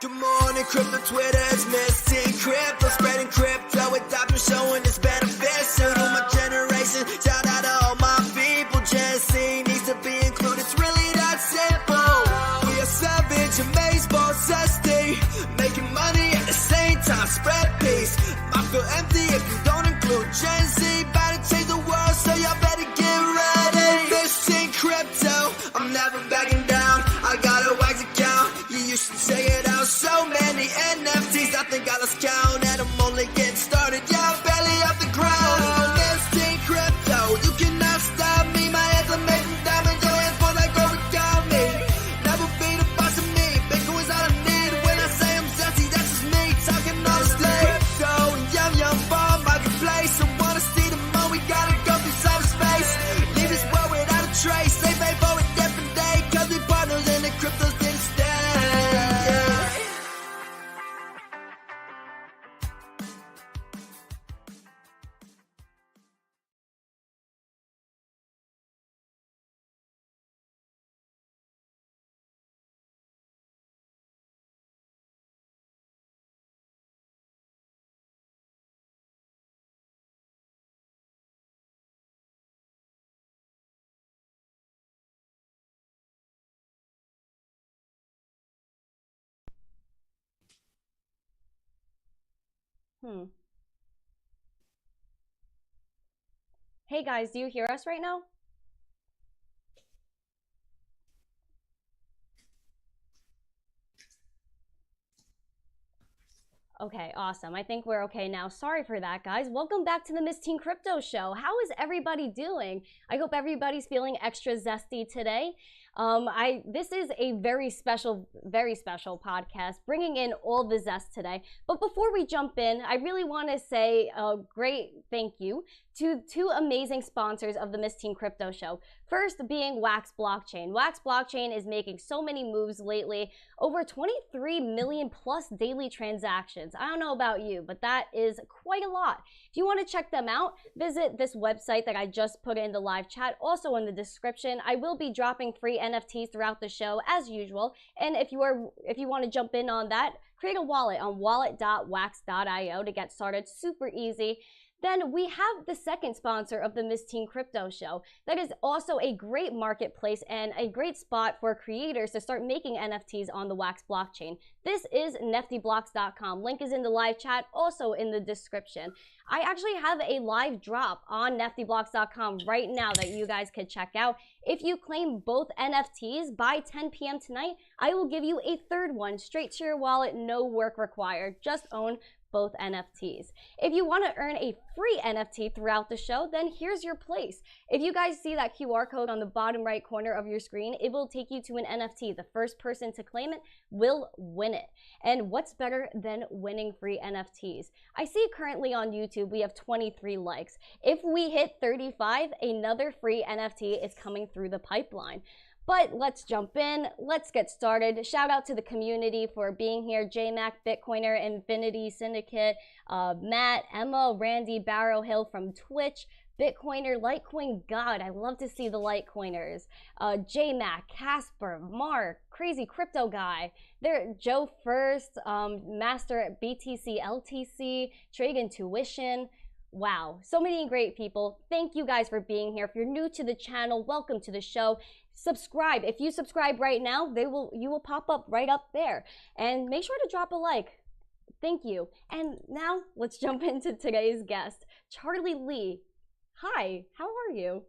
Good morning, crypto Twitter is missing crypto, spreading crypto with doctors showing its benefits to my generation. Shout out to all my people, Gen Z needs to be included. It's really that simple. We are savage, amazed, boss, zesty, making money at the same time, spread peace. I feel empty if you don't include Gen Z. About to change the world, so y'all better get ready. Missing crypto, I'm never backing down. I got a wax account, you should check it out. So many NFTs, I think I lost count, and I'm only getting started. Yeah, I'm barely off the ground. Missing crypto, you cannot stop me. My hands are made from diamonds, your hands fall like origami. Never be the boss of me. Bitcoin's all I need. When I say I'm zesty, that's just me talking honestly. Crypto and yum bomb marketplace. I wanna see the more, we gotta go through cyberspace. Leave this world without a trace. They pay for a different day, cause we partners in the cryptos didn't stay. Hey guys, do you hear us right now? Okay, awesome. I think we're okay now. Sorry for that, guys. Welcome back to the Miss Teen Crypto Show. How is everybody doing? I hope everybody's feeling extra zesty today. This is a very special podcast, bringing in all the zest today. But before we jump in, I really want to say a great thank you to two amazing sponsors of the Miss Teen Crypto Show. First being Wax Blockchain. Wax Blockchain is making so many moves lately, over 23 million plus daily transactions. I don't know about you, but that is quite a lot. If you want to check them out, visit this website that I just put in the live chat, also in the description. I will be dropping free NFTs throughout the show as usual, and if you want to jump in on that, create a wallet on wallet.wax.io to get started. Super easy. Then we have the second sponsor of the Miss Teen Crypto Show. That is also a great marketplace and a great spot for creators to start making NFTs on the Wax blockchain. This is neftyblocks.com. Link is in the live chat, also in the description. I actually have a live drop on neftyblocks.com right now that you guys could check out. If you claim both NFTs by 10 p.m. tonight, I will give you a third one straight to your wallet, no work required. Just own both NFTs. If you want to earn a free NFT throughout the show, then here's your place. If you guys see that QR code on the bottom right corner of your screen, it will take you to an NFT. The first person to claim it will win it. And what's better than winning free NFTs? I see currently on YouTube we have 23 likes. If we hit 35, another free NFT is coming through the pipeline. But let's jump in. Let's get started. Shout out to the community for being here. JMac, Bitcoiner, Infinity Syndicate, Matt, Emma, Randy, Barrow Hill from Twitch, Bitcoiner, Litecoin God. I love to see the Litecoiners. JMac, Casper, Mark, Crazy Crypto Guy. There, Joe First, Master at BTC, LTC, Trade Intuition. Wow, so many great people. Thank you guys for being here. If you're new to the channel, welcome to the show. Subscribe. If you subscribe right now, you will pop up right up there. And make sure to drop a like. Thank you. And now let's jump into today's guest, Charlie Lee. Hi, how are you?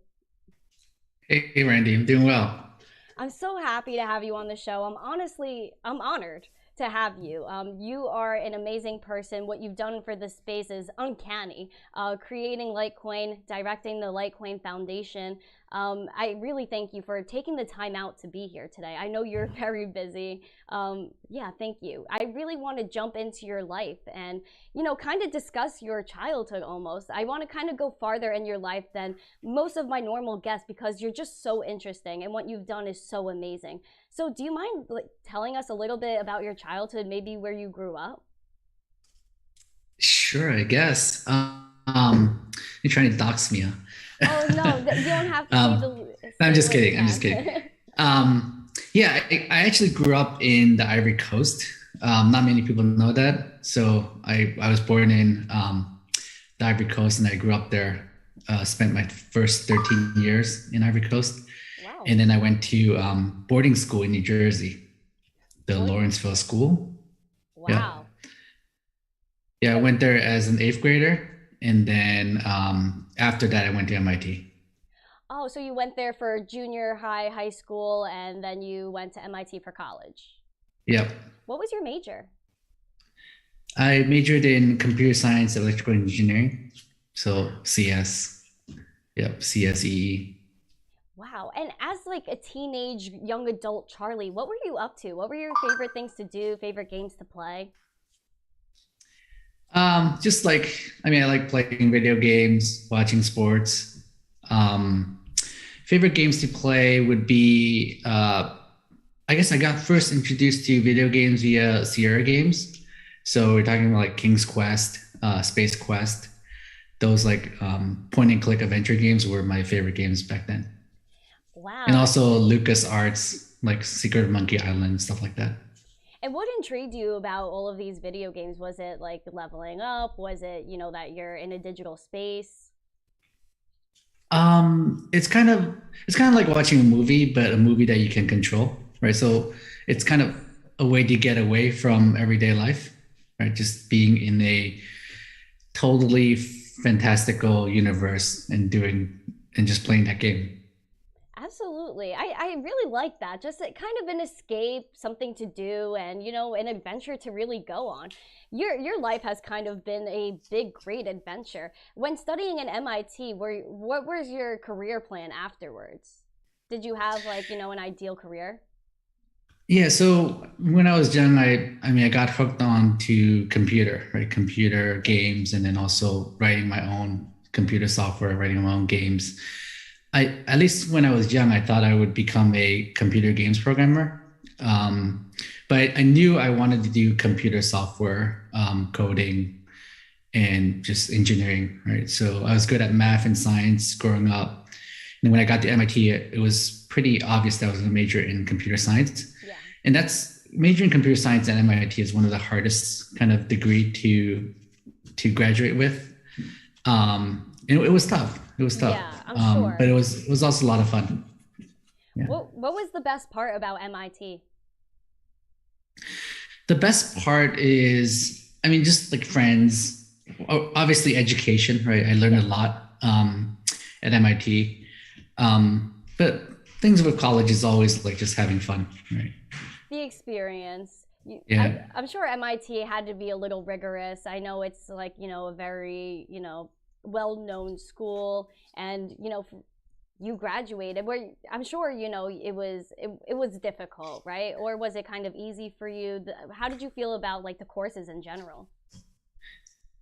Hey Randy, I'm doing well. I'm so happy to have you on the show. I'm honored to have you. You are an amazing person. What you've done for this space is uncanny. Creating Litecoin, directing the Litecoin Foundation. I really thank you for taking the time out to be here today. I know you're very busy. Yeah, thank you. I really want to jump into your life and, kind of discuss your childhood almost. I want to kind of go farther in your life than most of my normal guests because you're just so interesting and what you've done is so amazing. So do you mind telling us a little bit about your childhood, maybe where you grew up? Sure, I guess. You're trying to dox me, huh? Oh no, you don't have to I'm just kidding. I'm just kidding. Yeah, I actually grew up in the Ivory Coast. Not many people know that. So I was born in the Ivory Coast, and I grew up there. Spent my first 13 years in Ivory Coast, Wow. and then I went to boarding school in New Jersey, the Boarding Lawrenceville School. Yeah, Wow. yeah. I went there as an eighth grader, and then after that, I went to MIT. Oh, so you went there for junior high, high school, and then you went to MIT for college. Yep. What was your major? I majored in computer science, electrical engineering, so CS. Yep, CSEE. Wow. And as like a teenage young adult Charlie, what were you up to? What were your favorite things to do, favorite games to play? Just like, I mean, I like playing video games, watching sports. Um, Favorite games to play would be, I guess I got first introduced to video games via Sierra games. So we're talking about like King's Quest, Space Quest. Those like point and click adventure games were my favorite games back then. And Wow. also Lucas Arts, like Secret of Monkey Island, stuff like that. And what intrigued you about all of these video games? Was it like leveling up? Was it, that you're in a digital space? It's kind of like watching a movie, but a movie that you can control, right? So it's kind of a way to get away from everyday life, right? Just being in a totally fantastical universe and just playing that game. Absolutely. I really like that. Just kind of an escape, something to do, and an adventure to really go on. Your life has kind of been a big, great adventure. When studying at MIT, what was your career plan afterwards? Did you have like, an ideal career? Yeah, so when I was young, I mean I got hooked on to computer, right? Computer games, and then also writing my own computer software, writing my own games. At least when I was young, I thought I would become a computer games programmer. But I knew I wanted to do computer software, coding, and just engineering, right? So I was good at math and science growing up. And when I got to MIT, it was pretty obvious that I was going to major in computer science. Yeah. And that's majoring in computer science at MIT is one of the hardest kind of degree to graduate with. And it was tough. It was tough. Yeah, I'm sure. But it was also a lot of fun. Yeah. What was the best part about MIT? The best part is, I mean, just like friends, obviously education, right? I learned Yeah. a lot at MIT. But things with college is always like just having fun, right? The experience. Yeah. I'm sure MIT had to be a little rigorous. I know it's like, a very, well-known school, and, you graduated where I'm sure, it was difficult, right? Or was it kind of easy for you? How did you feel about like the courses in general?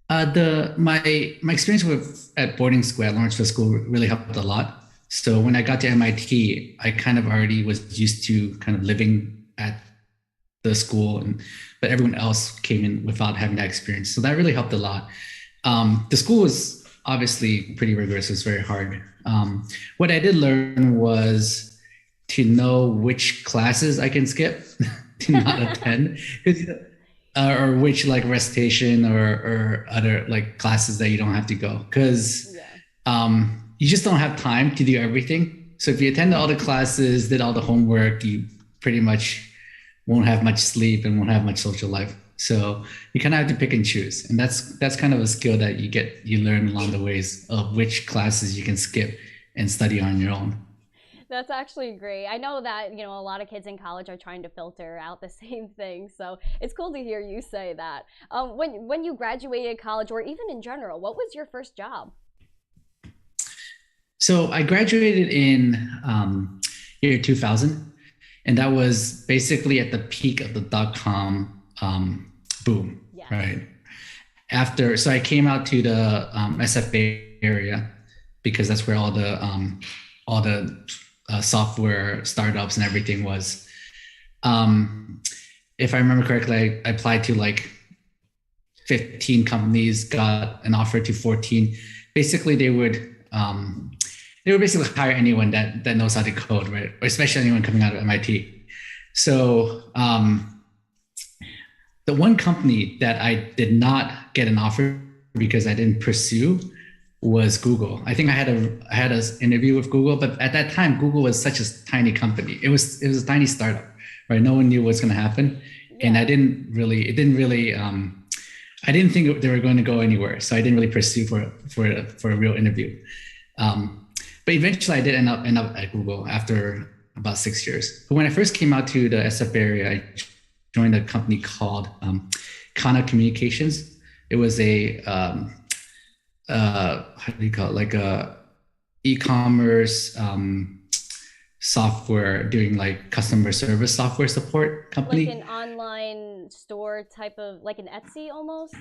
My experience with at boarding school at Lawrenceville School really helped a lot. So when I got to MIT, I kind of already was used to kind of living at the school, but everyone else came in without having that experience. So that really helped a lot. The school was obviously pretty rigorous. It was very hard. What I did learn was to know which classes I can skip to not attend, or which like recitation or other like classes that you don't have to go, because Yeah. you just don't have time to do everything. So if you attend all the classes, did all the homework, you pretty much won't have much sleep and won't have much social life. So you kind of have to pick and choose, and that's kind of a skill that you learn along the ways of which classes you can skip and study on your own. That's actually great. I know that, a lot of kids in college are trying to filter out the same thing. So it's cool to hear you say that. When you graduated college, or even in general, what was your first job? So I graduated in year 2000, and that was basically at the peak of the dot-com boom, Yes. right? So I came out to the SF Bay area because that's where all the software startups and everything was. If I remember correctly, I applied to like 15 companies, got an offer to 14. Basically, they would basically hire anyone that knows how to code, right? Or especially anyone coming out of MIT. So the one company that I did not get an offer because I didn't pursue was Google. I think I had an interview with Google, but at that time, Google was such a tiny company. It was a tiny startup, right? No one knew what's going to happen, and I didn't really. I didn't think they were going to go anywhere, so I didn't really pursue for a real interview. But eventually, I did end up at Google after about 6 years. But when I first came out to the SF area, I joined a company called Kana Communications. It was a how do you call it? Like a e-commerce software, doing like customer service software support company. Like an online store type of, like an Etsy almost?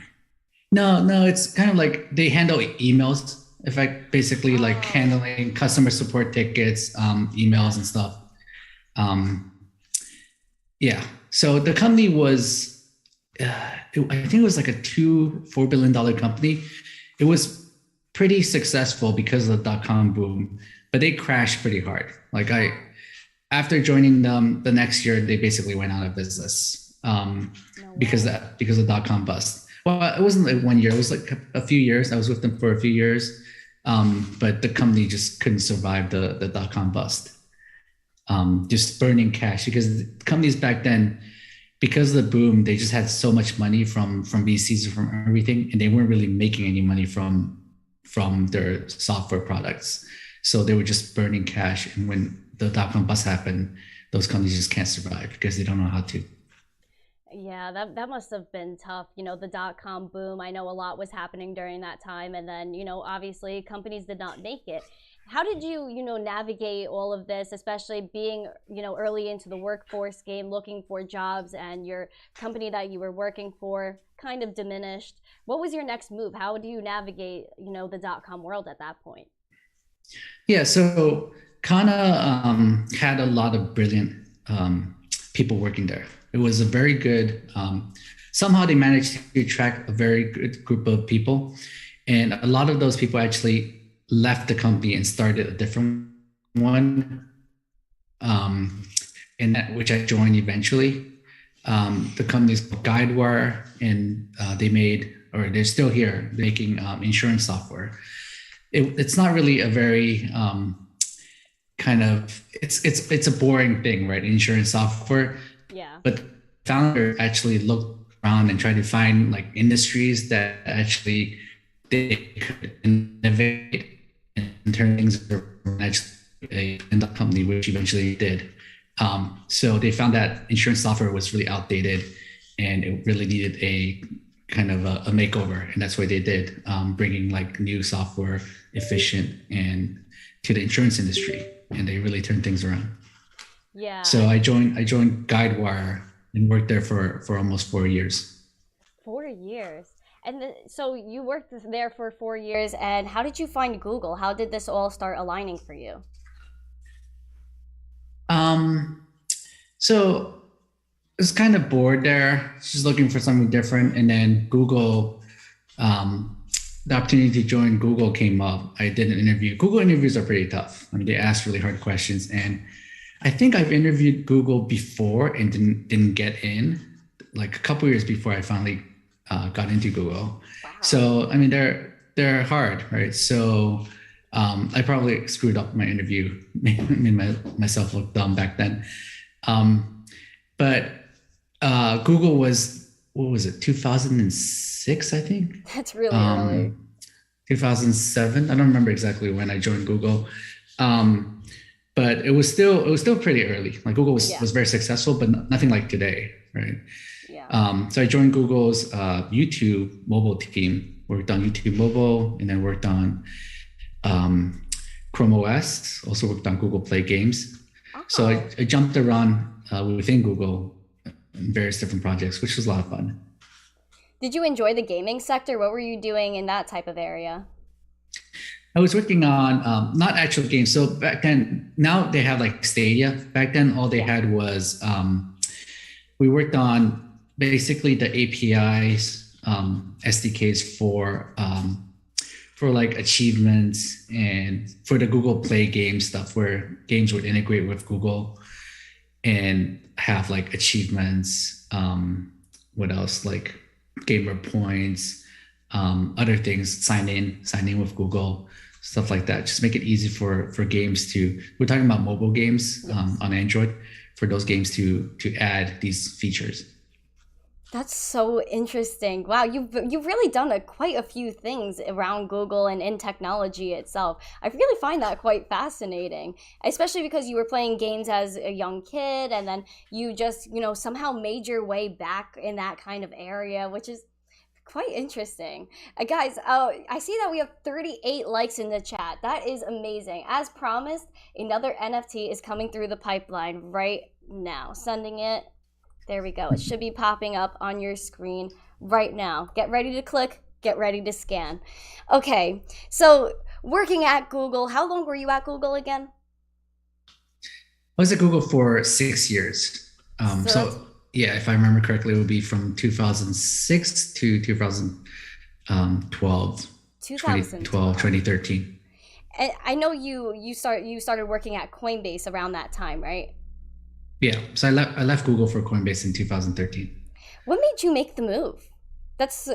No, it's kind of like they handle emails. In fact, basically like handling customer support tickets, emails and stuff. Yeah. So the company was, I think it was like a $4 billion company. It was pretty successful because of the dot-com boom, but they crashed pretty hard. Like after joining them the next year, they basically went out of business because of dot-com bust. Well, it wasn't like 1 year. It was like a few years. I was with them for a few years, but the company just couldn't survive the dot-com bust. Just burning cash, because the companies back then, because of the boom, they just had so much money from VCs, from everything, and they weren't really making any money from their software products. So they were just burning cash. And when the dot-com bust happened, those companies just can't survive because they don't know how to. Yeah, that must have been tough. You know, the dot-com boom, I know a lot was happening during that time. And then, you know, obviously companies did not make it. How did you, navigate all of this, especially being, early into the workforce game, looking for jobs, and your company that you were working for kind of diminished? What was your next move? How do you navigate, the dot-com world at that point? Yeah, so Kana had a lot of brilliant people working there. It was a very good, somehow they managed to attract a very good group of people. And a lot of those people actually left the company and started a different one, which I joined eventually. The company's called Guidewire, and they're still here making insurance software. It's not really a very it's a boring thing, right? Insurance software. Yeah. But the founder actually looked around and tried to find like industries that actually they could innovate and turn things around in the company, which eventually did. So they found that insurance software was really outdated and it really needed a kind of a makeover. And that's what they did, bringing like new software, efficient, and to the insurance industry. And they really turned things around. Yeah. So I joined Guidewire and worked there for almost 4 years. 4 years. And so you worked there for 4 years, and how did you find Google? How did this all start aligning for you? So I was kind of bored there, just looking for something different. And then Google, the opportunity to join Google came up. I did an interview. Google interviews are pretty tough. I mean, they ask really hard questions. And I think I've interviewed Google before and didn't get in, like a couple years before I finally got into Google. Wow. So, I mean, they're hard, right? So I probably screwed up my interview, made myself look dumb back then. But Google was, what was it, 2006, I think? That's really early. 2007. I don't remember exactly when I joined Google. But it was still pretty early. Like Google was very successful, but nothing like today, right? Yeah. So I joined Google's YouTube mobile team, worked on YouTube mobile, and then worked on Chrome OS, also worked on Google Play games. Oh. So I jumped around within Google in various different projects, which was a lot of fun. Did you enjoy the gaming sector? What were you doing in that type of area? I was working on not actual games. So back then, now they have like Stadia. Back then, all they had was we worked on basically the APIs, SDKs for like achievements and for the Google Play game stuff, where games would integrate with Google and have like achievements, what else, like gamer points, other things, sign in with Google, stuff like that. Just make it easy for games to, we're talking about mobile games, Yes. on Android, for those games to add these features. That's so interesting. Wow, you've really done quite a few things around Google and in technology itself. I really find that quite fascinating, especially because you were playing games as a young kid and then you just, somehow made your way back in that kind of area, which is quite interesting. Guys, I see that we have 38 likes in the chat. That is amazing. As promised, another NFT is coming through the pipeline right now. Sending it. There we go. It should be popping up on your screen right now. Get ready to click, get ready to scan. Okay, so working at Google, how long were you at Google again? I was at Google for 6 years. So yeah, if I remember correctly, it would be from 2006 to 2012, 2013. And I know you started working at Coinbase around that time, right? Yeah, so I left Google for Coinbase in 2013. What made you make the move? It's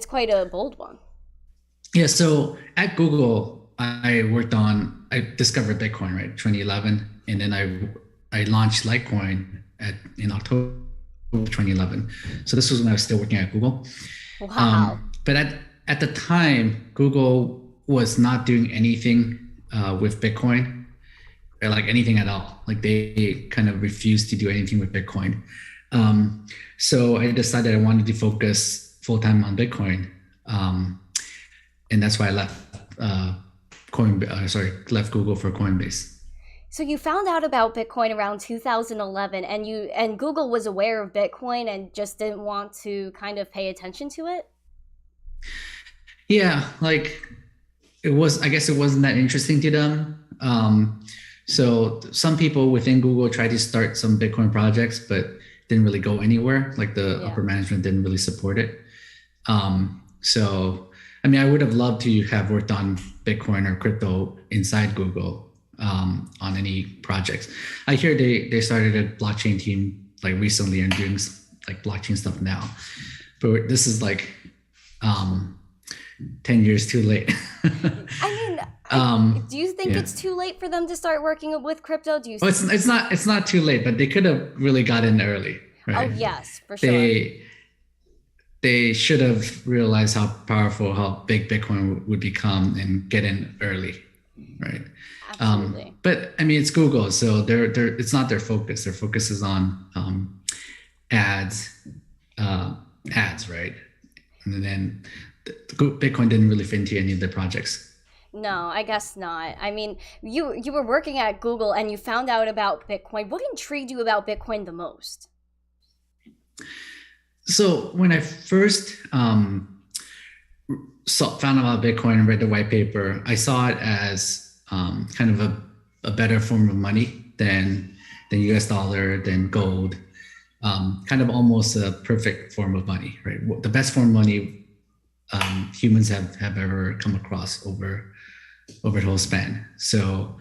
quite a bold one. Yeah, so at Google, I discovered Bitcoin, right, 2011, and then I launched Litecoin in October 2011. So this was when I was still working at Google. Wow. But at the time, Google was not doing anything with Bitcoin, or like anything at all. Like they kind of refused to do anything with Bitcoin. So I decided I wanted to focus full time on Bitcoin, and that's why I left left Google for Coinbase. So you found out about Bitcoin around 2011, and Google was aware of Bitcoin and just didn't want to kind of pay attention to it. Yeah, like I guess it wasn't that interesting to them. So some people within Google tried to start some Bitcoin projects, but didn't really go anywhere. Like the upper management didn't really support it. So, I would have loved to have worked on Bitcoin or crypto inside Google on any projects. I hear they started a blockchain team like recently and doing like blockchain stuff now, but this is like 10 years too late. Do you think it's too late for them to start working with crypto? It's not too late, but they could have really got in early, right? Oh yes, for sure. They should have realized how powerful, how big Bitcoin would become and get in early, right? Absolutely. But it's Google, so it's not their focus. Their focus is on ads, right? And then Bitcoin didn't really fit into any of their projects. No, I guess not. You were working at Google and you found out about Bitcoin. What intrigued you about Bitcoin the most? So when I first found out about Bitcoin and read the white paper, I saw it as kind of a better form of money than US dollar, than gold, kind of almost a perfect form of money, right? The best form of money humans have ever come across over the whole span. So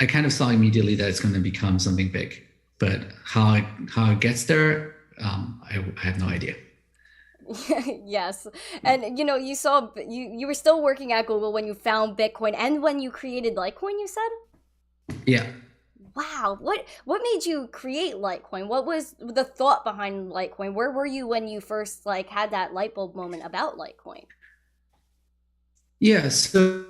I kind of saw immediately that it's going to become something big, but how it gets there, I have no idea. Yes. And you were still working at Google when you found Bitcoin and when you created Litecoin, you said? Yeah. Wow. What made you create Litecoin? What was the thought behind Litecoin? Where were you when you first had that light bulb moment about Litecoin? Yeah, so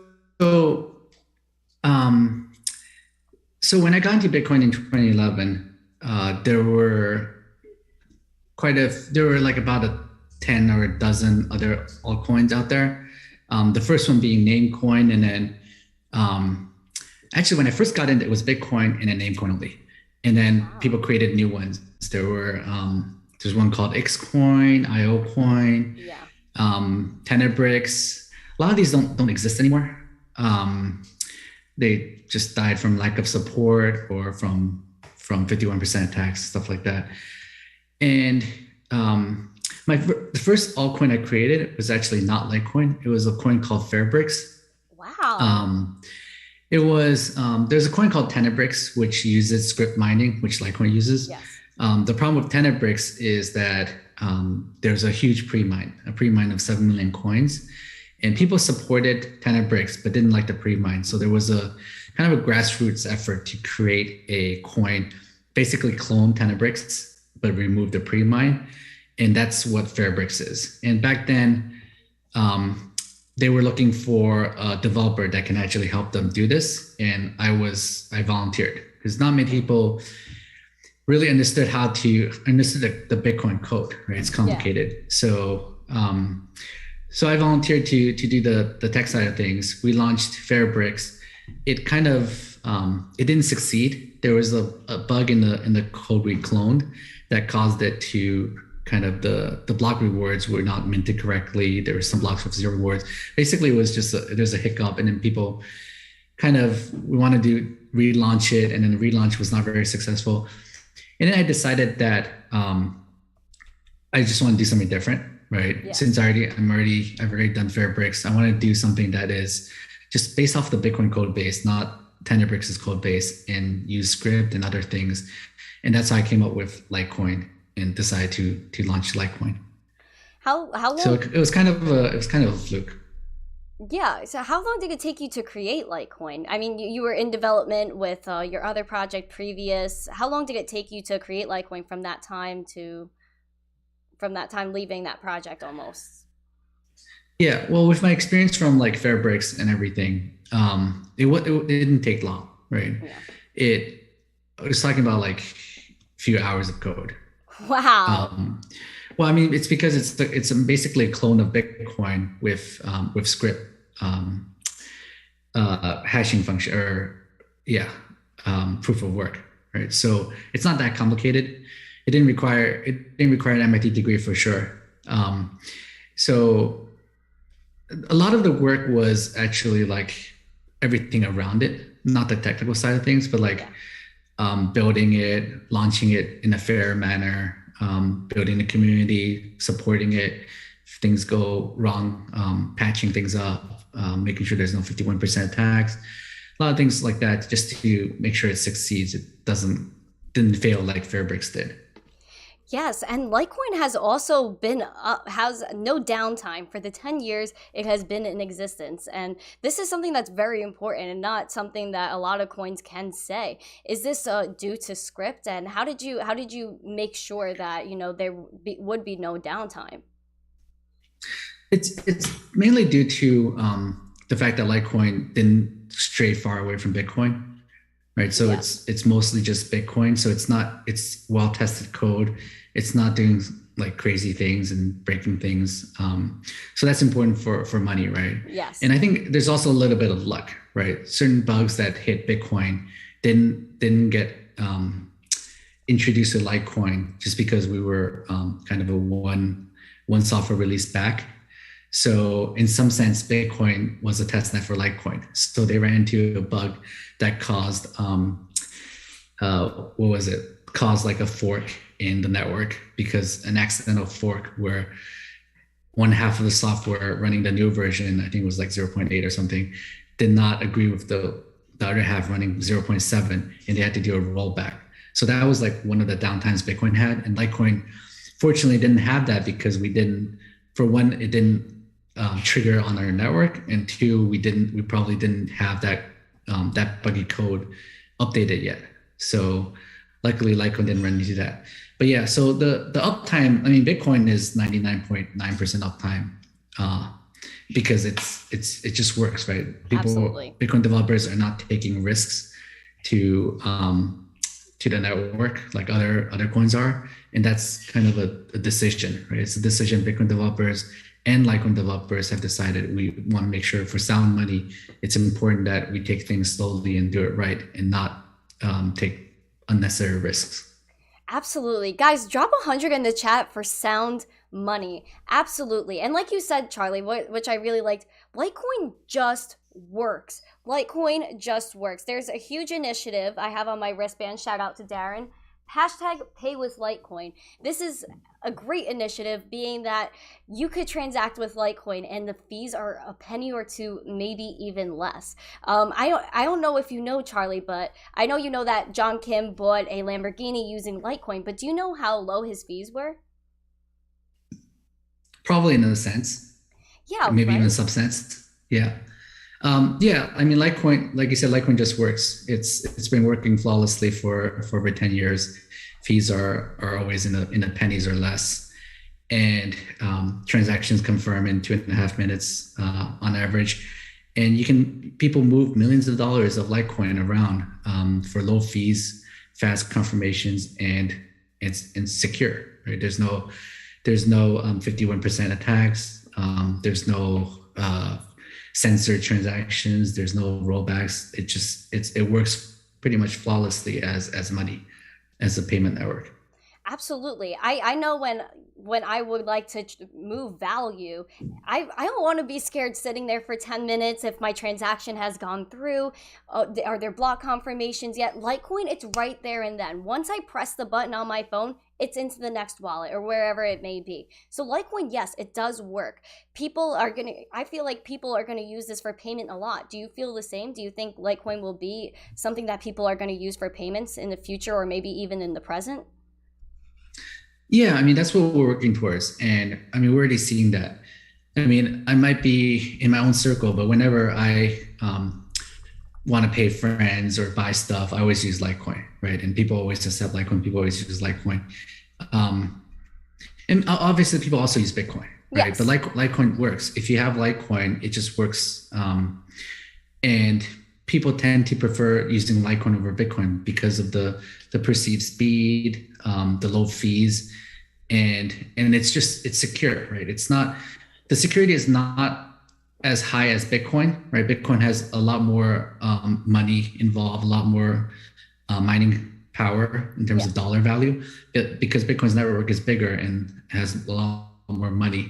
when I got into Bitcoin in 2011, there were like about 10 or a dozen other altcoins out there. The first one being Namecoin, and then actually when I first got in, it was Bitcoin and then Namecoin only, and then people created new ones. There's one called Xcoin, IOCoin, Tenebricks. A lot of these don't exist anymore. They just died from lack of support or from 51% tax, stuff like that. And the first altcoin I created was actually not Litecoin. It was a coin called Fairbricks. Wow. It was there's a coin called Tenebricks, which uses script mining, which Litecoin uses. Yes. The problem with Tenebricks is that there's a huge a pre-mine of 7 million coins. And people supported TeneBricks, but didn't like the pre-mine. So there was a kind of a grassroots effort to create a coin, basically clone TeneBricks, but remove the pre-mine. And that's what Fairbricks is. And back then, they were looking for a developer that can actually help them do this. And I volunteered because not many people really understood the Bitcoin code, right? It's complicated. Yeah. So I volunteered to do the tech side of things. We launched Fairbricks. It kind of, it didn't succeed. There was a bug in the code we cloned that caused it to kind of the block rewards were not minted correctly. There were some blocks with 0 rewards. Basically, it was just there's a hiccup, and then people we wanted to relaunch it, and then the relaunch was not very successful. And then I decided that I just want to do something different, right? Yeah. Since I've already done Fairbricks, I want to do something that is just based off the Bitcoin code base, not TeneBricks' code base, and use script and other things. And that's how I came up with Litecoin and decided to launch Litecoin. How long? So it was kind of a fluke. Yeah. So how long did it take you to create Litecoin? I mean, you were in development with your other project previous. How long did it take you to create Litecoin from that time leaving that project almost? Yeah. Well, with my experience from like Fairbricks and everything, it didn't take long, right? Yeah. I was talking about like a few hours of code. Wow. Well, I mean, it's because it's basically a clone of Bitcoin with script hashing function proof of work, right? So it's not that complicated. It didn't require an MIT degree for sure. So a lot of the work was actually like everything around it, not the technical side of things, but like building it, launching it in a fair manner, building the community, supporting it. If things go wrong, patching things up, making sure there's no 51% attacks, a lot of things like that, just to make sure it succeeds. It didn't fail like Fairbricks did. Yes, and Litecoin has also been has no downtime for the 10 years it has been in existence, and this is something that's very important and not something that a lot of coins can say. Is this due to script, and how did you make sure that there would be no downtime? It's mainly due to the fact that Litecoin didn't stray far away from Bitcoin. Right. So it's mostly just Bitcoin. So it's well-tested code. It's not doing like crazy things and breaking things. So that's important for money, right? Yes. And I think there's also a little bit of luck, right? Certain bugs that hit Bitcoin didn't get introduced to Litecoin just because we were kind of a one software release back. So in some sense, Bitcoin was a testnet for Litecoin. So they ran into a bug that caused, caused like a fork in the network, because an accidental fork where one half of the software running the new version, I think it was like 0.8 or something, did not agree with the other half running 0.7, and they had to do a rollback. So that was like one of the downtimes Bitcoin had. And Litecoin fortunately didn't have that, because it didn't trigger on our network, and 2, we probably didn't have that buggy code updated yet. So luckily Litecoin didn't run into that. But yeah, so the uptime, I mean, Bitcoin is 99.9% uptime because it just works, right? Absolutely. Bitcoin developers are not taking risks to the network like other coins are, and that's kind of a decision, right? It's a decision Bitcoin developers and Litecoin developers have decided. We want to make sure for sound money, it's important that we take things slowly and do it right, and not take unnecessary risks. Absolutely. Guys, drop 100 in the chat for sound money. Absolutely. And like you said, Charlie, which I really liked, Litecoin just works. Litecoin just works. There's a huge initiative I have on my wristband. Shout out to Darren. Hashtag pay with Litecoin. This is a great initiative, being that you could transact with Litecoin and the fees are a penny or two, maybe even less. I don't know if you know, Charlie, but I know you know that John Kim bought a Lamborghini using Litecoin, but do you know how low his fees were? probably in a sense, Yeah, maybe even right? subsensed. Yeah. Yeah, I mean, Litecoin, like you said, Litecoin just works. It's been working flawlessly for over 10 years. Fees are always in the pennies or less, and transactions confirm in 2.5 minutes on average. And people move millions of dollars of Litecoin around for low fees, fast confirmations, and it's secure. Right? There's no 51% attacks. There's no censored transactions. There's no rollbacks. It works pretty much flawlessly as money, as a payment network. Absolutely. I know when I would like to move value, I don't want to be scared sitting there for 10 minutes if my transaction has gone through. Are there block confirmations yet? Litecoin, it's right there and then. Once I press the button on my phone, it's into the next wallet or wherever it may be. So Litecoin, yes, it does work. I feel like people are gonna use this for payment a lot. Do you feel the same? Do you think Litecoin will be something that people are gonna use for payments in the future or maybe even in the present? Yeah, I mean, that's what we're working towards. And I mean, we're already seeing that. I mean, I might be in my own circle, but whenever I want to pay friends or buy stuff, I always use Litecoin, right? And people always accept Litecoin. People always use Litecoin. Um, and obviously, people also use Bitcoin, right? Yes. But Litecoin works. If you have Litecoin, it just works. And people tend to prefer using Litecoin over Bitcoin because of the perceived speed, the low fees, and it's secure, right? It's not, the security is not as high as Bitcoin, right? Bitcoin has a lot more money involved, a lot more mining power in terms of dollar value, because Bitcoin's network is bigger and has a lot more money.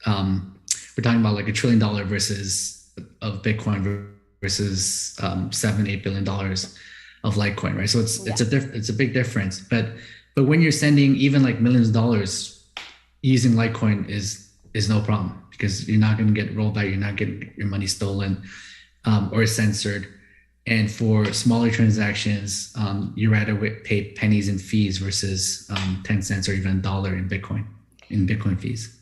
We're talking about like $1 trillion versus of Bitcoin versus $7-8 billion of Litecoin, right? So it's a big difference. But when you're sending even like millions of dollars, using Litecoin is no problem, because you're not going to get rolled back, you're not getting your money stolen or censored. And for smaller transactions, you rather pay pennies in fees versus 10 cents or even $1 in Bitcoin fees.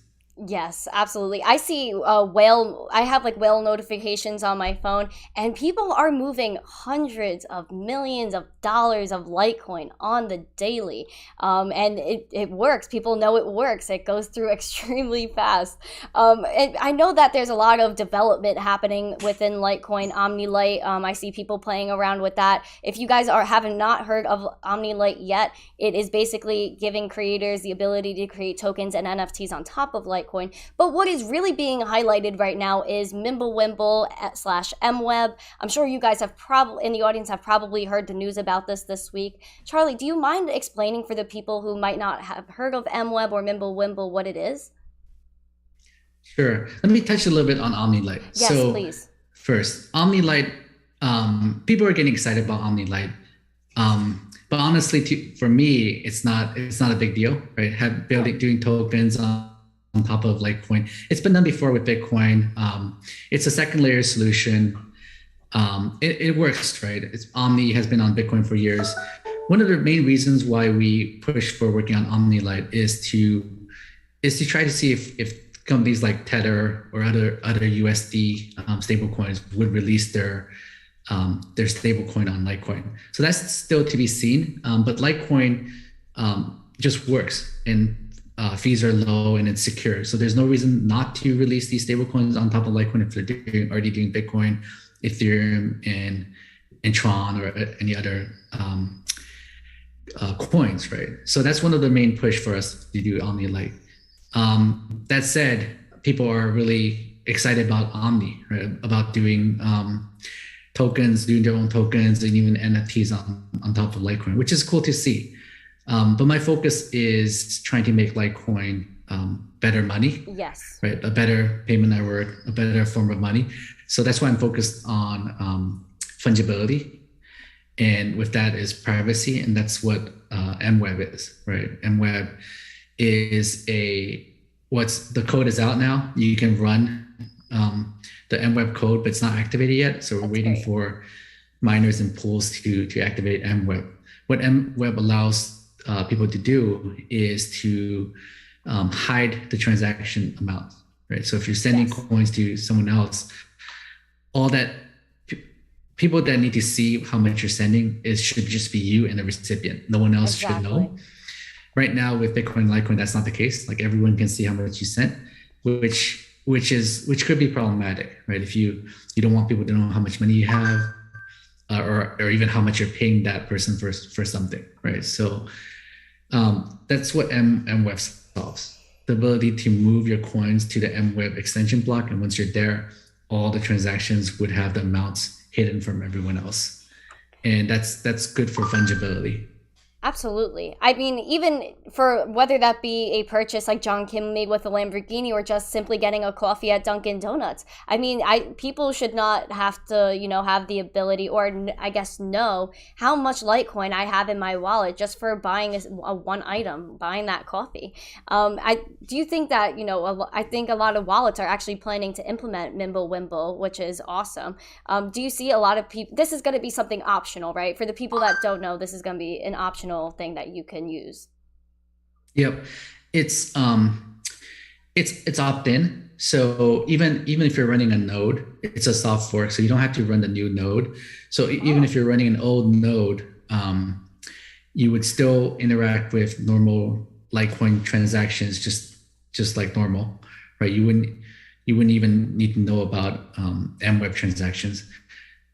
Yes, absolutely. I see I have like whale notifications on my phone, and people are moving hundreds of millions of dollars of Litecoin on the daily. And it works. People know it works. It goes through extremely fast. And I know that there's a lot of development happening within Litecoin, OmniLite. I see people playing around with that. If you guys have not heard of OmniLite yet, it is basically giving creators the ability to create tokens and NFTs on top of Litecoin. But what is really being highlighted right now is MWeb / MWeb. I'm sure you guys have probably in the audience have probably heard the news about this week. Charlie, do you mind explaining for the people who might not have heard of MWeb or MWeb what it is? Sure. Let me touch a little bit on OmniLite. Yes, so please. First, OmniLite, people are getting excited about OmniLite. But honestly, for me, it's not a big deal, right? Doing tokens on top of Litecoin. It's been done before with Bitcoin. It's a second layer solution. It works, right? Omni has been on Bitcoin for years. One of the main reasons why we push for working on OmniLite is to try to see if companies like Tether or other USD stablecoins would release their stablecoin on Litecoin. So that's still to be seen. But Litecoin just works, and fees are low and it's secure. So there's no reason not to release these stablecoins on top of Litecoin if they're already doing Bitcoin, Ethereum, and Tron or any other coins, right? So that's one of the main push for us to do OmniLite. That said, people are really excited about Omni, right? About doing tokens, doing their own tokens, and even NFTs on top of Litecoin, which is cool to see. But my focus is trying to make Litecoin better money. Yes. Right, a better payment network, a better form of money. So that's why I'm focused on fungibility, and with that is privacy, and that's what MWeb is, right? MWeb is the code is out now. You can run the MWeb code, but it's not activated yet. So we're waiting for miners and pools to activate MWeb. What MWeb allows people to do is to hide the transaction amount, right? So if you're sending Yes. coins to someone else, all that people that need to see how much you're sending is should just be you and the recipient. No one else should Exactly. know. Right now with Bitcoin and Litecoin, that's not the case. Like everyone can see how much you sent, which could be problematic, right? If you don't want people to know how much money you have, or even how much you're paying that person for something, right? So that's what MWeb solves: the ability to move your coins to the MWeb extension block, and once you're there, all the transactions would have the amounts hidden from everyone else, and that's good for fungibility. Absolutely. I mean, even for whether that be a purchase like John Kim made with a Lamborghini or just simply getting a coffee at Dunkin' Donuts. I mean, people should not have to, have the ability or I guess know how much Litecoin I have in my wallet just for buying a one item, buying that coffee. Do you think that, I think a lot of wallets are actually planning to implement MWeb, which is awesome. Do you see a lot of people, this is going to be something optional, right? For the people that don't know, this is going to be an optional thing that you can use. Yep, it's opt-in. So even if you're running a node, it's a soft fork, so you don't have to run the new node. So even if you're running an old node, you would still interact with normal Litecoin transactions, just like normal, right? You wouldn't even need to know about MWeb transactions.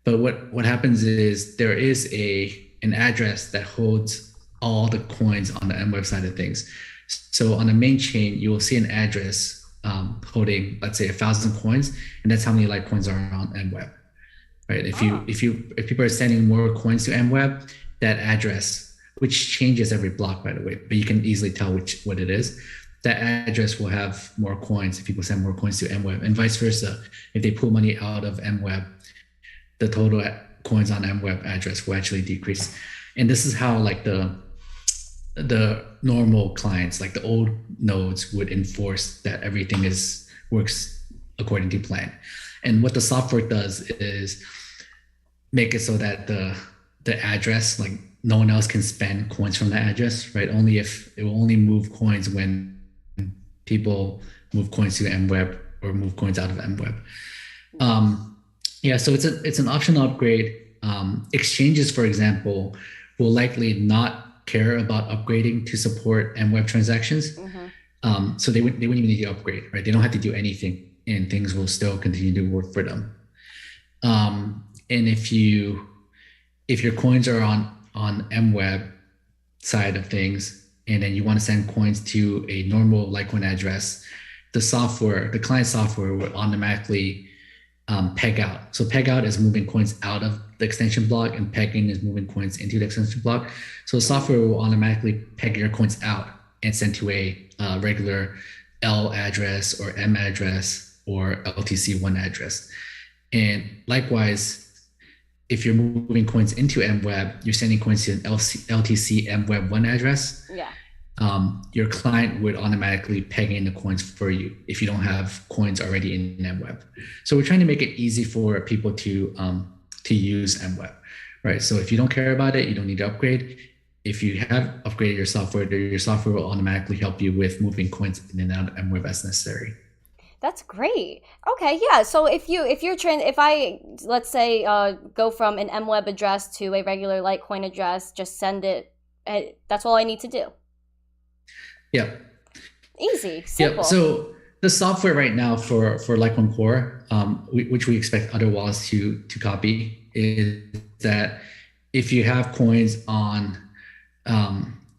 But what happens is there is an address that holds all the coins on the MWeb side of things. So on the main chain, you will see an address holding, let's say, 1,000 coins, and that's how many Litecoins are on MWeb, right? If people are sending more coins to MWeb, that address, which changes every block, by the way, but you can easily tell what it is. That address will have more coins if people send more coins to MWeb, and vice versa. If they pull money out of MWeb, the total coins on MWeb address will actually decrease. And this is how like the normal clients, like the old nodes, would enforce that everything works according to plan. And what the software does is make it so that the address, like no one else can spend coins from the address, right? It will only move coins when people move coins to MWeb or move coins out of MWeb. So it's an optional upgrade. Exchanges, for example, will likely not care about upgrading to support MWeb transactions. So they wouldn't even need to upgrade, right? They don't have to do anything, and things will still continue to work for them. And if your coins are on MWeb side of things, and then you want to send coins to a normal Litecoin address, the client software will automatically peg out. So peg out is moving coins out of the extension block, and pegging is moving coins into the extension block. So the software will automatically peg your coins out and send to a regular L address or M address or LTC1 address. And likewise, if you're moving coins into MWeb, you're sending coins to an LTC MWeb1 address. Yeah. Your client would automatically peg in the coins for you if you don't have coins already in MWeb. So we're trying to make it easy for people to use MWeb, right? So if you don't care about it, you don't need to upgrade. If you have upgraded your software will automatically help you with moving coins in and out of MWeb as necessary. That's great. Okay, yeah. So if I let's say go from an MWeb address to a regular Litecoin address, just send it. That's all I need to do. Yeah. Easy, simple. Yeah. So the software right now for Litecoin Core, which we expect other wallets to copy, is that if you have coins on,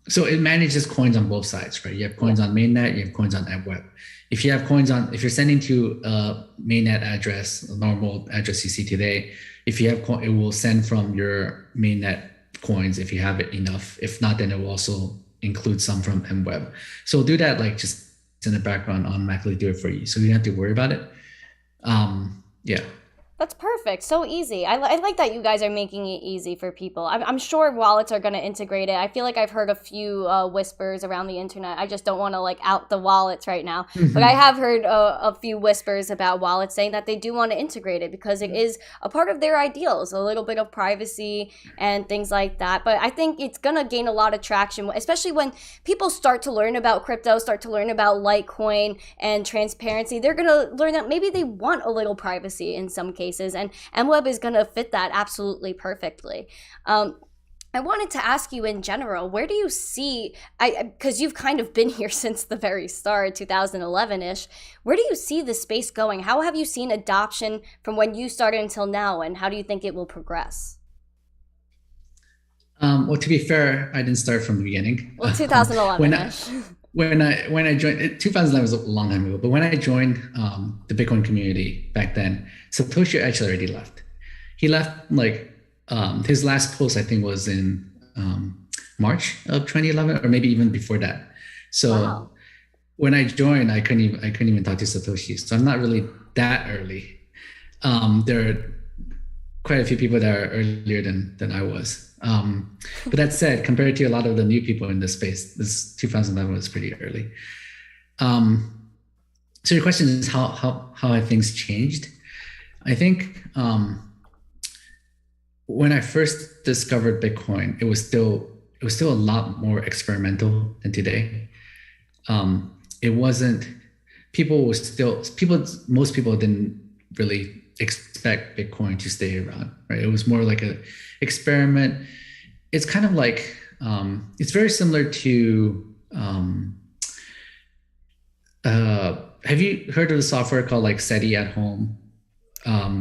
so it manages coins on both sides, right? You have coins on mainnet, you have coins on MWeb. If you're sending to a mainnet address, a normal address you see today, if you have it will send from your mainnet coins if you have it enough. If not, then it will also include some from MWeb. So we'll do that, like just in the background, automatically do it for you. So you don't have to worry about it. Yeah. That's perfect. So easy. I like that you guys are making it easy for people. I'm sure wallets are going to integrate it. I feel like I've heard a few whispers around the internet. I just don't want to like out the wallets right now. But I have heard a few whispers about wallets saying that they do want to integrate it because it is a part of their ideals, a little bit of privacy and things like that. But I think it's going to gain a lot of traction, especially when people start to learn about crypto, start to learn about Litecoin and transparency. They're going to learn that maybe they want a little privacy in some cases. And MWeb is going to fit that absolutely perfectly. I wanted to ask you in general, where do you see, because you've kind of been here since the very start, 2011-ish, where do you see the space going? How have you seen adoption from when you started until now, and how do you think it will progress? Well, to be fair, I didn't start from the beginning. Well, 2011-ish. When I joined, 2011 was a long time ago, but when I joined the Bitcoin community back then, Satoshi actually already left. He left like his last post, I think, was in March of 2011, or maybe even before that. So wow. When I joined, I couldn't even talk to Satoshi. So I'm not really that early. There are quite a few people that are earlier than I was. But that said, compared to a lot of the new people in this space, this 2011 was pretty early. So your question is how have things changed? I think when I first discovered Bitcoin, it was still a lot more experimental than today. It wasn't most people didn't really expect Bitcoin to stay around, right? It was more like a experiment. It's kind of like it's very similar to have you heard of the software called like SETI at home,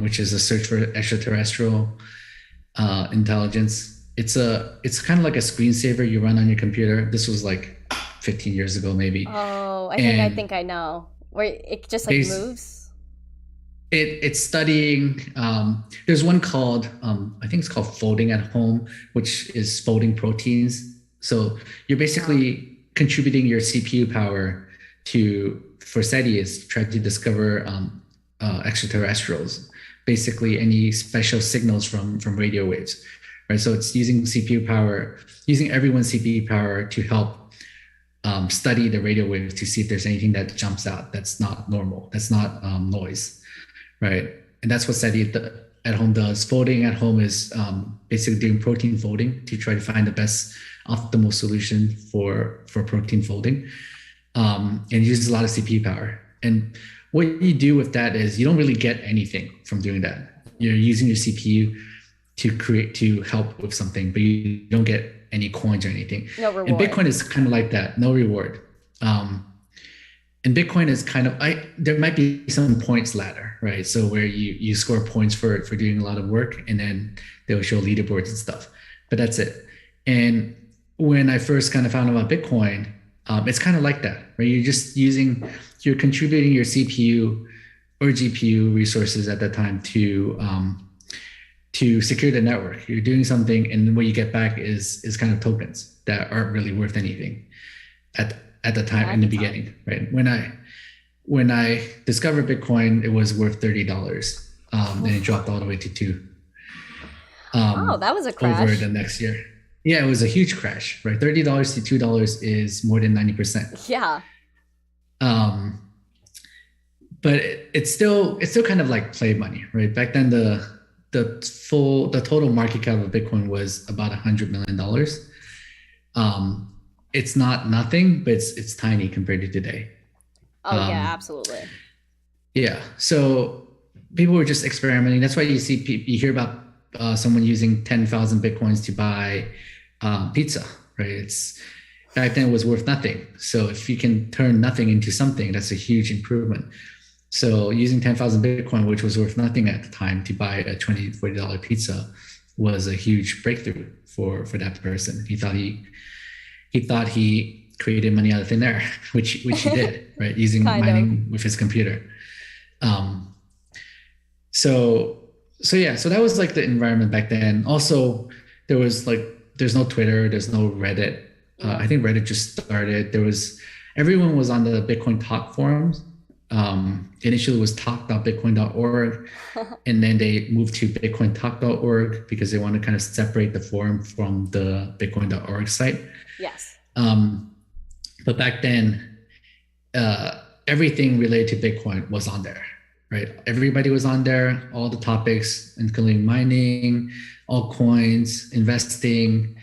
which is a search for extraterrestrial intelligence? It's kind of like a screensaver you run on your computer. This was like 15 years ago, maybe. Oh, I think I know. Where it just like moves. It's studying. There's one called I think it's called folding at home, which is folding proteins. So you're basically contributing your CPU power for SETI is try to discover extraterrestrials, basically any special signals from radio waves, right? So it's using CPU power, using everyone's CPU power to help study the radio waves to see if there's anything that jumps out that's not normal, that's not noise. Right. And that's what SETI at home does. Folding at home is basically doing protein folding to try to find the best optimal solution for protein folding. And it uses a lot of CPU power. And what you do with that is you don't really get anything from doing that. You're using your CPU to help with something, but you don't get any coins or anything. No reward. And Bitcoin is kind of like that. No reward. And Bitcoin is kind of, there might be some points ladder, right? So where you score points for doing a lot of work, and then they'll show leaderboards and stuff, but that's it. And when I first kind of found out about Bitcoin, it's kind of like that, right? You're contributing your CPU or GPU resources at that time to secure the network. You're doing something, and what you get back is kind of tokens that aren't really worth anything at the time in the beginning, right? When I discovered Bitcoin, it was worth $30, and it dropped all the way to $2. That was a crash. Over the next year. Yeah, it was a huge crash, right? $30 to $2 is more than 90%. Yeah. But it's still kind of like play money, right? Back then, the total market cap of Bitcoin was about $100 million. It's not nothing, but it's tiny compared to today. Oh yeah, absolutely. Yeah, so people were just experimenting. That's why you hear about someone using 10,000 Bitcoins to buy pizza, right? Back then it was worth nothing. So if you can turn nothing into something, that's a huge improvement. So using 10,000 Bitcoin, which was worth nothing at the time, to buy a $20, $40 pizza was a huge breakthrough for that person. He thought he created money out of thin air, which he did, right? Using mining with his computer. So that was like the environment back then. Also, there's no Twitter, there's no Reddit. I think Reddit just started. Everyone was on the Bitcoin talk forums, initially was talk.bitcoin.org, and then they moved to bitcointalk.org because they want to kind of separate the forum from the bitcoin.org site. Yes. But back then, everything related to Bitcoin was on there, right? Everybody was on there, all the topics, including mining, altcoins, investing.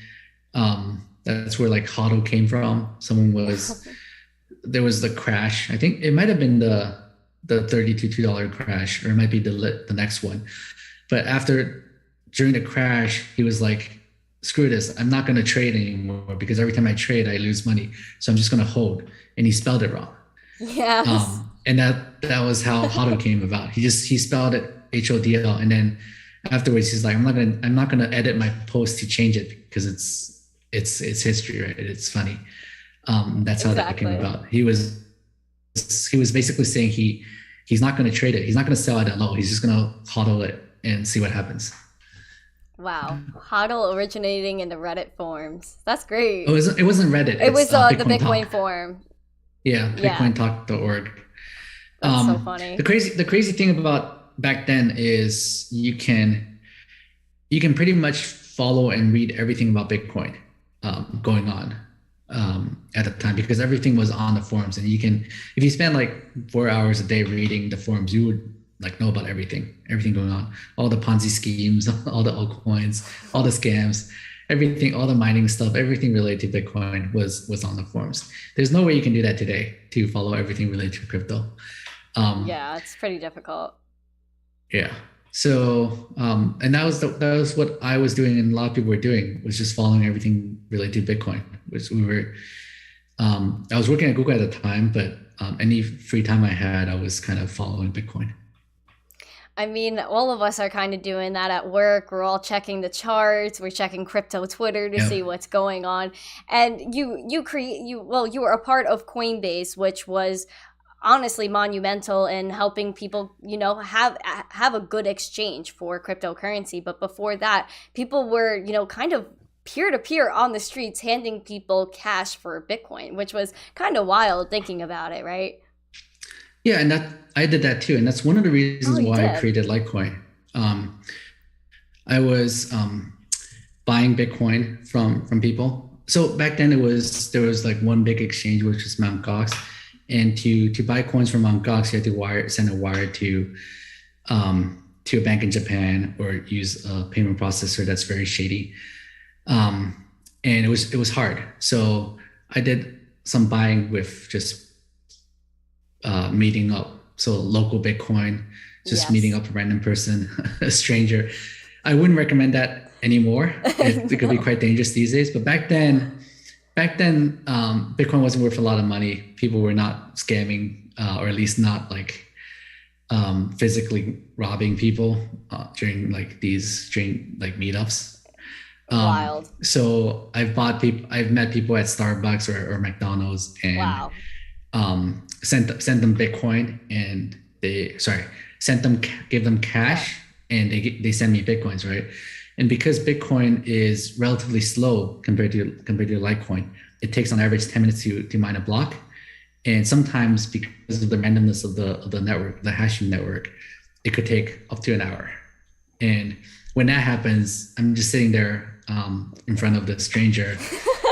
That's where like hodl came from. There was the crash. I think it might have been the $32 crash, or it might be the next one. But during the crash, he was like, screw this, I'm not going to trade anymore because every time I trade, I lose money. So I'm just going to hold. And he spelled it wrong. Yes. And that was how hodl came about. He spelled it HODL. And then afterwards, he's like, I'm not going to edit my post to change it because it's history, right? It's funny. That's how that came about. He was basically saying he's not going to trade it. He's not going to sell it at low. He's just going to hodl it and see what happens. Wow. HODL originating in the Reddit forums. That's great. It wasn't Reddit. It was the Bitcoin forum. Yeah, bitcointalk.org. That's so funny. The crazy thing about back then is you can pretty much follow and read everything about Bitcoin going on at the time, because everything was on the forums, and if you spend like 4 hours a day reading the forums, you would like know about everything going on, all the Ponzi schemes, all the altcoins, all the scams, everything, all the mining stuff, everything related to Bitcoin was on the forums. There's no way you can do that today to follow everything related to crypto. Yeah, it's pretty difficult. Yeah. So, and that was what I was doing, and a lot of people were doing, was just following everything related to Bitcoin, which I was working at Google at the time, but any free time I had, I was kind of following Bitcoin. I mean, all of us are kind of doing that at work. We're all checking the charts. We're checking crypto Twitter to see what's going on. And you were a part of Coinbase, which was honestly monumental in helping people, have a good exchange for cryptocurrency. But before that, people were, kind of peer-to-peer on the streets handing people cash for Bitcoin, which was kind of wild thinking about it, right? Yeah, and I did that too, and that's one of the reasons why I created Litecoin. I was buying Bitcoin from people. So back then there was like one big exchange, which was Mt. Gox, and to buy coins from Mt. Gox, you had to send a wire to a bank in Japan, or use a payment processor that's very shady, and it was hard. So I did some buying with just meeting up. So local Bitcoin, just meeting up a random person, a stranger. I wouldn't recommend that anymore. It could be quite dangerous these days. But back then, Bitcoin wasn't worth a lot of money. People were not scamming, or at least not like physically robbing people during meetups. Wild. So I've met people at Starbucks or McDonald's, and sent them Bitcoin, and give them cash, and they send me Bitcoins, right? And because Bitcoin is relatively slow compared to Litecoin, it takes on average 10 minutes to mine a block. And sometimes because of the randomness of the network, the hashing network, it could take up to an hour. And when that happens, I'm just sitting there in front of the stranger,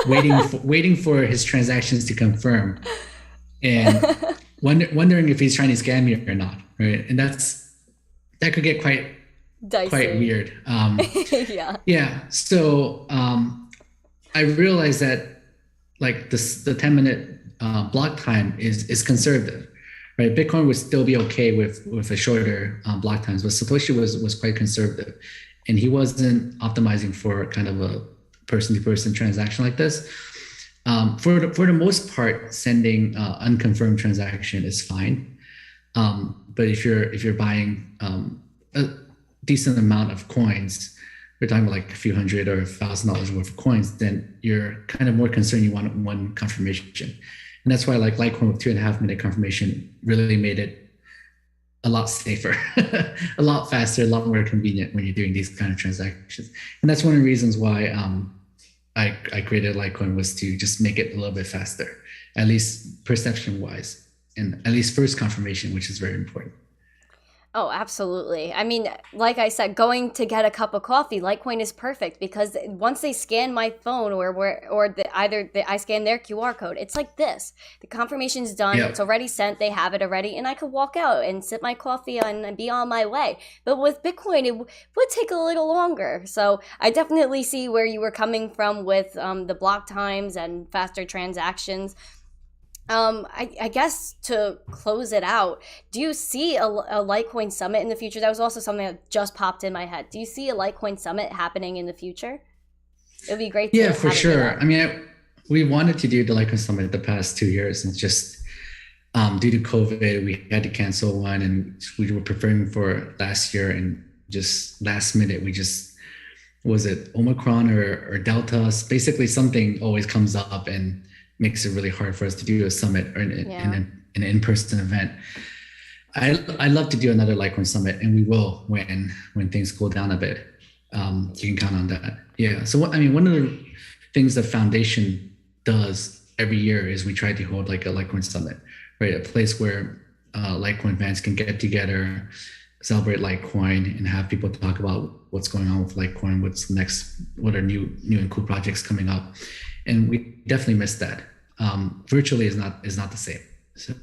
waiting for his transactions to confirm, and wondering if he's trying to scam me or not, right? And that could get quite dicey. Quite weird. Yeah. So I realized that like the 10-minute block time is conservative, right? Bitcoin would still be okay with a shorter block times, but Satoshi was quite conservative, and he wasn't optimizing for kind of a person-to-person transaction like this. For the most part, sending unconfirmed transaction is fine, but if you're buying a decent amount of coins, we're talking about like a few $100 or $1,000 worth of coins, then you're kind of more concerned you want one confirmation, and that's why like Litecoin with 2.5-minute confirmation really made it a lot safer, a lot faster, a lot more convenient when you're doing these kind of transactions, and that's one of the reasons why I created Litecoin, was to just make it a little bit faster, at least perception wise. and at least first confirmation, which is very important. Oh, absolutely. I mean, like I said, going to get a cup of coffee, Litecoin is perfect because once they scan my phone I scan their QR code, it's like this. The confirmation's done, Yep. it's already sent, they have it already, and I could walk out and sip my coffee and be on my way. But with Bitcoin, it would take a little longer. So I definitely see where you were coming from with the block times and faster transactions. I guess to close it out, do you see a Litecoin summit in the future? That was also something that just popped in my head. Do you see a Litecoin summit happening in the future? It would be great. Yeah, for sure. I mean, we wanted to do the Litecoin summit the past 2 years, and just due to COVID, we had to cancel one, and we were preparing for last year, and just last minute, was it Omicron or Delta? Basically, something always comes up and makes it really hard for us to do a summit or an in-person event. I love to do another Litecoin summit, and we will when things cool down a bit. You can count on that. Yeah. So one of the things the foundation does every year is we try to hold like a Litecoin summit, right? A place where Litecoin fans can get together, celebrate Litecoin, and have people talk about what's going on with Litecoin, what's next, what are new and cool projects coming up. And we definitely miss that. Virtually is not the same. So.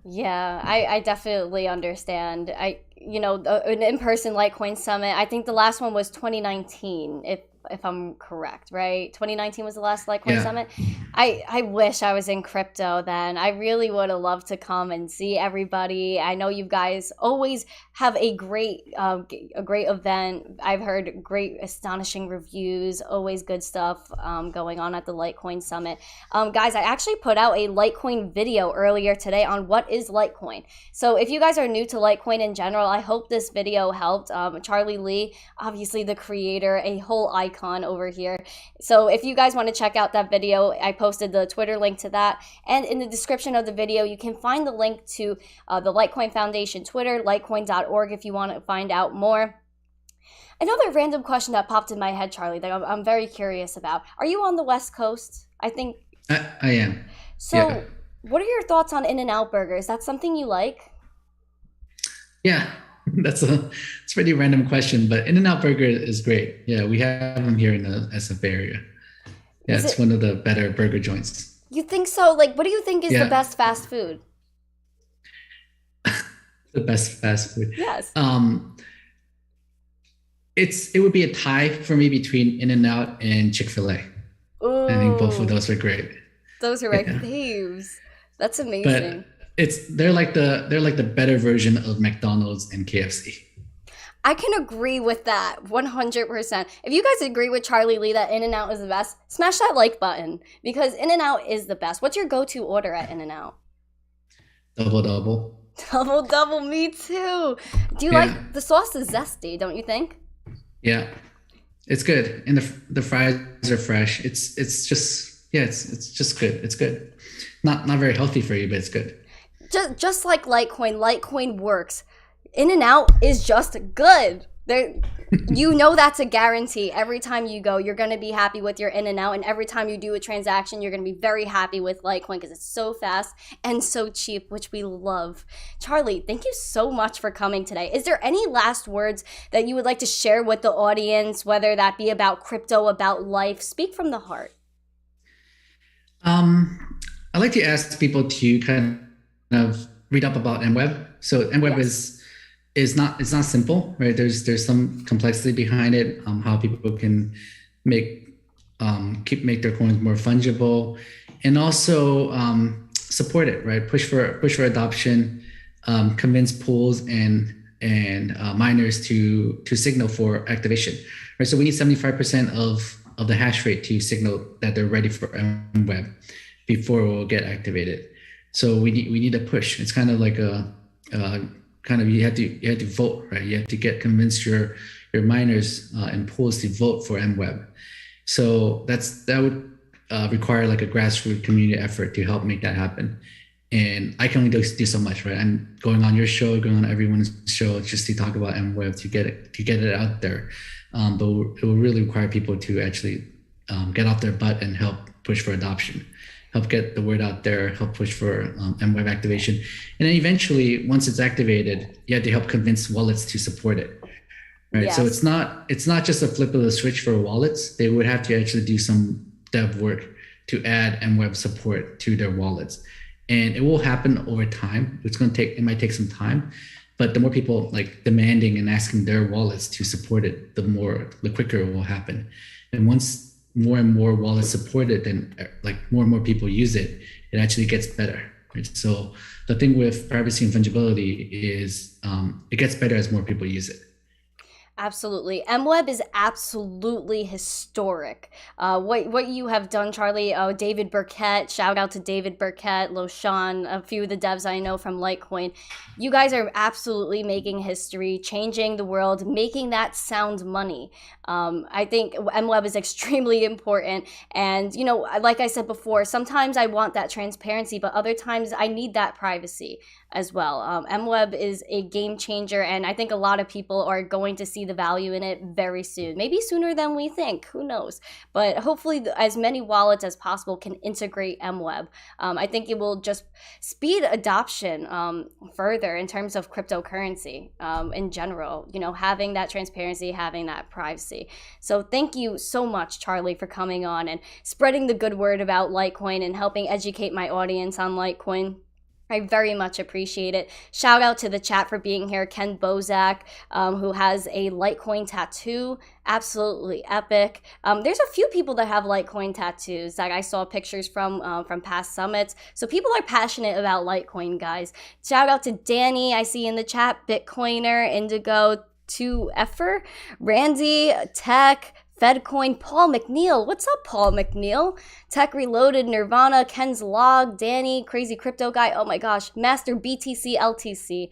Yeah, I definitely understand. An in-person Litecoin summit, I think the last one was 2019, if I'm correct, right? 2019 was the last Litecoin summit. I wish I was in crypto then. I really would have loved to come and see everybody. I know you guys always have a great event. I've heard great, astonishing reviews, always good stuff going on at the Litecoin summit. Guys, I actually put out a Litecoin video earlier today on what is Litecoin. So if you guys are new to Litecoin in general, I hope this video helped. Charlie Lee, obviously the creator, a whole icon over here. So if you guys want to check out that video, I posted the Twitter link to that. And in the description of the video, you can find the link to the Litecoin Foundation Twitter, litecoin.org, if you want to find out more. Another random question that popped in my head, Charlie, that I'm very curious about. Are you on the West Coast? I think. I am. So what are your thoughts on In-N-Out Burger? Is that something you like? Yeah. It's a pretty random question, but In-N-Out Burger is great. Yeah, we have them here in the SF area. Yeah, it's one of the better burger joints. You think so? Like, what do you think is the best fast food? The best fast food? Yes. It would be a tie for me between In-N-Out and Chick-fil-A. Ooh. I think both of those are great. Those are my faves. That's amazing. But they're like the better version of McDonald's and KFC. I can agree with that 100%. If you guys agree with Charlie Lee that In-N-Out is the best, smash that like button because In-N-Out is the best. What's your go-to order at In-N-Out? Double double. Double double, me too. Do you like the sauce is zesty, don't you think? Yeah, it's good, and the fries are fresh. It's just good. It's good. Not very healthy for you, but it's good. Just like Litecoin works. In-N-Out is just good. You know that's a guarantee. Every time you go, you're going to be happy with your In-N-Out, and every time you do a transaction, you're going to be very happy with Litecoin because it's so fast and so cheap, which we love. Charlie, thank you so much for coming today. Is there any last words that you would like to share with the audience, whether that be about crypto, about life? Speak from the heart. I like to ask people to kind of read up about MWeb. So MWeb is not simple, right? There's some complexity behind it. How people can make their coins more fungible, and also support it, right? Push for adoption, convince pools and miners to signal for activation, right? So we need 75% of the hash rate to signal that they're ready for MWeb before we'll get activated. So we need a push. It's kind of like you have to vote, right? You have to convince your miners and pools to vote for MWeb. So that would require like a grassroots community effort to help make that happen. And I can only do so much, right? I'm going on your show, going on everyone's show just to talk about MWeb to get it out there. But it will really require people to actually get off their butt and help push for adoption. help get the word out there, help push for MWeb activation. And then eventually, once it's activated, you have to help convince wallets to support it. Right. Yes. So it's not just a flip of the switch for wallets. They would have to actually do some dev work to add MWeb support to their wallets. And it will happen over time. It might take some time, but the more people like demanding and asking their wallets to support it, the quicker it will happen. And once more and more wallets support it, then like more and more people use it, it actually gets better. Right? So the thing with privacy and fungibility is it gets better as more people use it. Absolutely. MWeb is absolutely historic. What you have done, Charlie, David Burkett, shout out to David Burkett, Loshan, a few of the devs I know from Litecoin. You guys are absolutely making history, changing the world, making that sound money. I think MWeb is extremely important. And, you know, like I said before, sometimes I want that transparency, but other times I need that privacy as well. MWeb is a game changer, and I think a lot of people are going to see the value in it very soon, maybe sooner than we think, who knows, but hopefully as many wallets as possible can integrate MWeb. I think it will just speed adoption further in terms of cryptocurrency in general, you know, having that transparency, having that privacy. So thank you so much, Charlie, for coming on and spreading the good word about Litecoin and helping educate my audience on Litecoin. I very much appreciate it. Shout out to the chat for being here. Ken Bozak, who has a Litecoin tattoo. Absolutely epic. There's a few people that have Litecoin tattoos that I saw pictures from past summits. So people are passionate about Litecoin, guys. Shout out to Danny, I see in the chat, Bitcoiner, Indigo, 2F'er, Randy, Tech, Fedcoin, Paul McNeil. What's up, Paul McNeil? Tech Reloaded, Nirvana, Ken's Log, Danny, Crazy Crypto Guy. Oh my gosh, Master BTC LTC.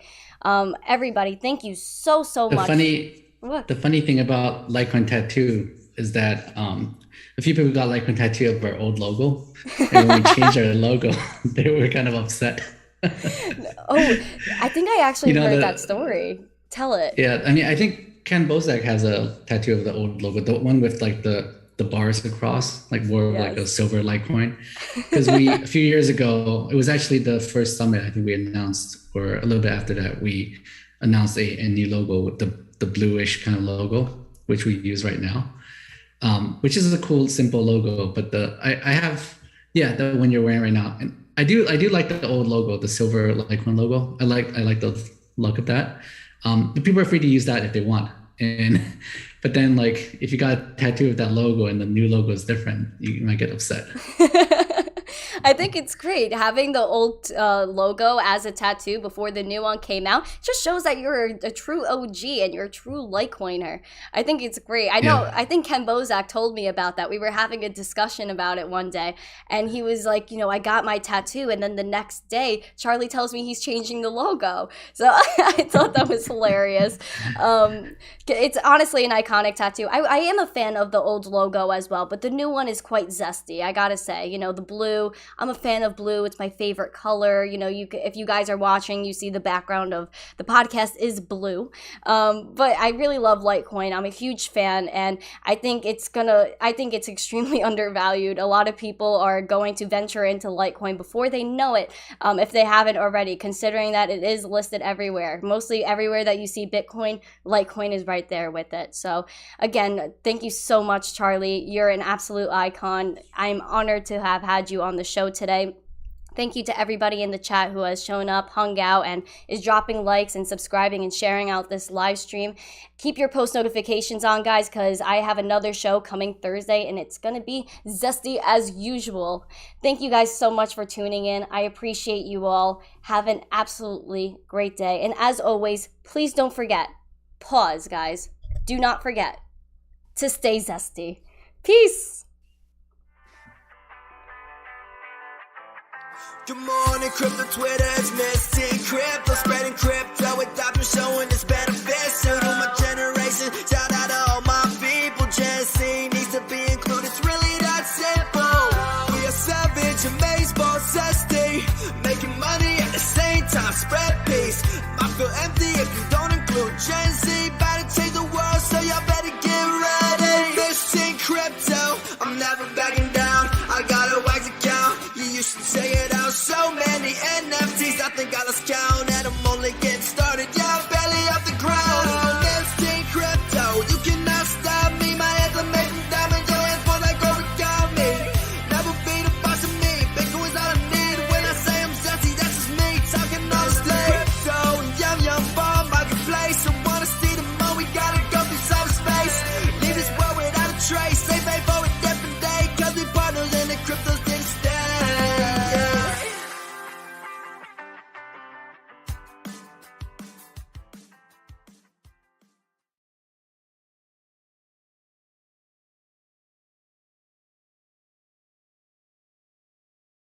Everybody, thank you so much. The funny thing about Litecoin tattoo is that a few people got Litecoin tattoo of our old logo, and when we changed our logo, they were kind of upset. Oh, I think I actually heard that story. Tell it. Yeah, I mean, I think Ken Bozak has a tattoo of the old logo, the one with like the bars across, like more like a silver Litecoin. Because a few years ago, it was actually the first summit I think we announced, or a little bit after that, we announced a new logo with the bluish kind of logo, which we use right now, which is a cool, simple logo. But I have the one you're wearing right now, and I do like the old logo, the silver Litecoin logo. I like the look of that. The people are free to use that if they want. But then like if you got a tattoo of that logo and the new logo is different, you might get upset. I think it's great having the old logo as a tattoo before the new one came out. Just shows that you're a true OG and you're a true Litecoiner. I think it's great. I know. Yeah. I think Ken Bozak told me about that. We were having a discussion about it one day, and he was like, you know, I got my tattoo, and then the next day, Charlie tells me he's changing the logo. So I thought that was hilarious. It's honestly an iconic tattoo. I am a fan of the old logo as well, but the new one is quite zesty. I gotta say, you know, the blue. I'm a fan of blue. It's my favorite color. You know, if you guys are watching, you see the background of the podcast is blue. But I really love Litecoin. I'm a huge fan, and I think it's extremely undervalued. A lot of people are going to venture into Litecoin before they know it, if they haven't already, considering that it is listed everywhere. Mostly everywhere that you see Bitcoin, Litecoin is right there with it. So again, thank you so much, Charlie. You're an absolute icon. I'm honored to have had you on the show today. Thank you to everybody in the chat who has shown up, hung out, and is dropping likes and subscribing and sharing out this live stream. Keep your post notifications on, guys, because I have another show coming Thursday, and it's going to be zesty as usual. Thank you guys so much for tuning in. I appreciate you all. Have an absolutely great day. And as always, please don't forget, pause, guys. Do not forget to stay zesty. Peace. Good morning, crypto Twitter is missing crypto, spreading crypto with doctors showing its benefits to my generation. Shout out to all my people, Gen Z needs to be included. It's really that simple. We are savage, amazed, both zesty, making money at the same time, spread peace. I feel empty if you don't include Gen Z. Better change the world, so y'all better get ready. Missing crypto, I'm never backing down. I got a wax account. So many NFTs, I think I lost count.